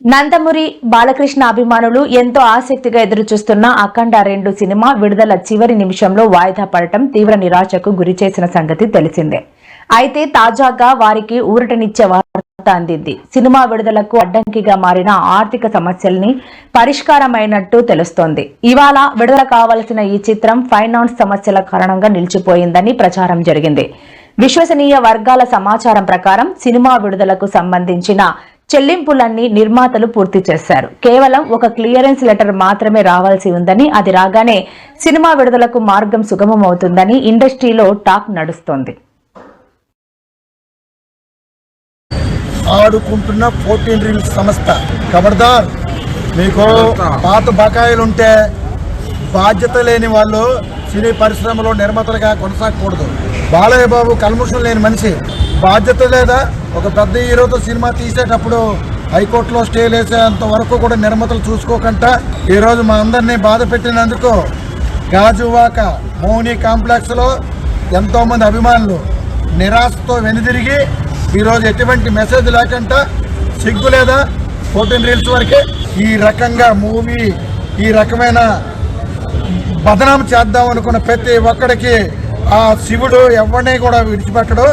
నందమూరి బాలకృష్ణ అభిమానులు ఎంతో ఆసక్తిగా ఎదురుచూస్తున్న అఖండ 2 సినిమా విడుదల చివరి నిమిషంలో వాయిదా పడటం తీవ్ర నిరాశకు గురిచేసిన సంగతి తెలిసిందే. అయితే తాజాగా వారికి ఊరటనిచ్చే వార్త అందింది. సినిమా విడుదలకు అడ్డంకిగా మారిన ఆర్థిక సమస్యల్ని పరిష్కారమైనట్టు తెలుస్తోంది. ఇవాళ విడుదల కావాల్సిన ఈ చిత్రం ఫైనాన్స్ సమస్యల కారణంగా నిలిచిపోయిందని ప్రచారం జరిగింది. విశ్వసనీయ వర్గాల సమాచారం ప్రకారం సినిమా విడుదలకు సంబంధించిన చెల్లింపులన్నీ నిర్మాతలు పూర్తి చేశారు. కేవలం ఒక క్లియరెన్స్ లెటర్ మాత్రమే రావాల్సి ఉందని, అది రాగానే సినిమా విడుదలకు మార్గం సుగమమవుతుందని ఇండస్ట్రీలో టాక్ నడుస్తోంది. ఆడుకుంటున్న 14 రీల్స్ సంస్థ ఖబర్దార్, మీకు పాత బకాయిలుంటే బాధ్యత లేని వాళ్ళు సినీ పరిశ్రమలో నిర్మాతలుగా కొనసాగకూడదు. బాలయ్య బాబు కల్ముషం లేని మనిషి. బాధ్యత లేదా? ఒక పెద్ద హీరోతో సినిమా తీసేటప్పుడు హైకోర్టులో స్టేలు వేసేంత వరకు కూడా నిర్మాతలు చూసుకోకుండా ఈరోజు మా అందరినీ బాధ పెట్టినందుకు గాజువాక మౌని కాంప్లెక్స్లో ఎంతోమంది అభిమానులు నిరాశతో వెనుదిరిగి ఈరోజు ఎటువంటి మెసేజ్ లేకుండా సిగ్గు లేదా 14 రీల్స్ వరకే ఈ రకంగా మూవీ ఈ రకమైన బదనాం చేద్దాం అనుకున్న ప్రతి ఒక్కడికి ఆ శివుడు ఎవరిని కూడా విడిచిపెట్టడు.